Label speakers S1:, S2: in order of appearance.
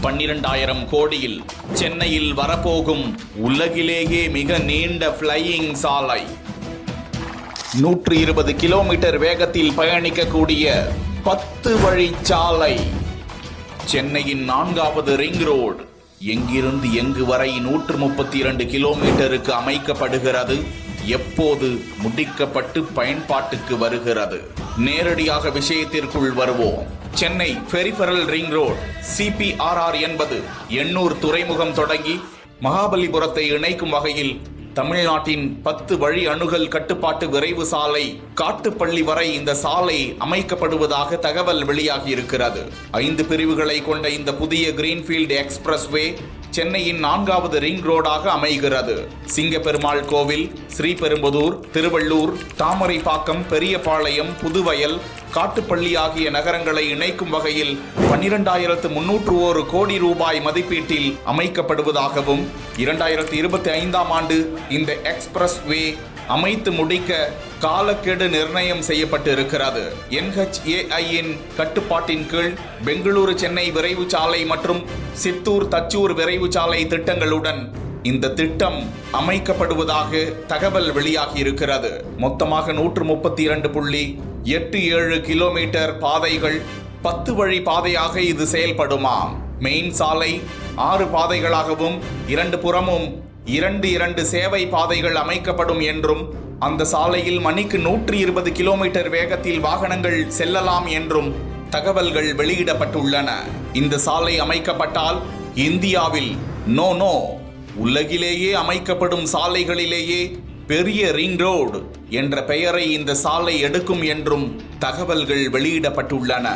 S1: 12,000 கோடியில் சென்னையில் வரப்போகும் உலகிலேயே மிக நீண்ட ஃப்ளையிங் சாலை. 120 கிலோமீட்டர் வேகத்தில் பயணிக்கக்கூடிய 10 வழிச்சாலை. சென்னையின் 4வது ரிங் ரோடு எங்கிருந்து எங்கு வரை 132 கிலோமீட்டருக்கு அமைக்கப்படுகிறது, எப்போது முடிக்கப்பட்டு பயன்பாட்டுக்கு வருகிறது? நேரடியாக விஷயத்திற்குள் வருவோம். Chennai peripheral ring road CPRR என்பது எண்ணூர் துறைமுகம் தொடங்கி மகாபலிபுரத்தை இணைக்கும் வகையில் தமிழ்நாட்டின் 10 வழி அணுகல் கட்டுப்பாட்டு விரைவு சாலை காட்டுப்பள்ளி வரை இந்த சாலை அமைக்கப்படுவதாக தகவல் வெளியாகி இருக்கிறது. 5 பிரிவுகளை கொண்ட இந்த புதிய கிரீன்ஃபீல்டு எக்ஸ்பிரஸ்வே சென்னையின் 4வது ரிங் ரோடாக அமைகிறது. சிங்கப்பெருமாள் கோவில், ஸ்ரீபெரும்புதூர், திருவள்ளூர், தாமரைப்பாக்கம், பெரியபாளையம், புதுவயல், காட்டுப்பள்ளி ஆகிய நகரங்களை இணைக்கும் வகையில் 12,301 கோடி ரூபாய் மதிப்பீட்டில் அமைக்கப்படுவதாகவும் 2025ஆம் ஆண்டு இந்த எக்ஸ்பிரஸ்-வே அமைத்து முடிக்க காலக்கெடு நிர்ணயம் செய்யப்பட்டு இருக்கிறது. NHAIயின் கட்டுப்பாட்டின் கீழ் பெங்களூரு சென்னை விரைவு சாலை மற்றும் சித்தூர் தச்சூர் விரைவு சாலை திட்டங்களுடன் இந்த திட்டம் அமைக்கப்படுவதாக தகவல் வெளியாகி இருக்கிறது. மொத்தமாக 132.87 கிலோமீட்டர் பாதைகள் 10 வழி பாதையாக இது செயல்படுமாம். மெயின் சாலை 6 பாதைகளாகவும் 2 புறமும் 2 சேவை பாதைகள் அமைக்கப்படும் என்றும் அந்த சாலையில் மணிக்கு 120 கிலோமீட்டர் வேகத்தில் வாகனங்கள் செல்லலாம் என்றும் தகவல்கள் வெளியிடப்பட்டுள்ளன. இந்த சாலை அமைக்கப்பட்டால் இந்தியாவில் நோ உலகிலேயே அமைக்கப்படும் சாலைகளிலேயே பெரிய ரிங் ரோடு என்ற பெயரை இந்த சாலை எடுக்கும் என்றும் தகவல்கள் வெளியிடப்பட்டுள்ளன.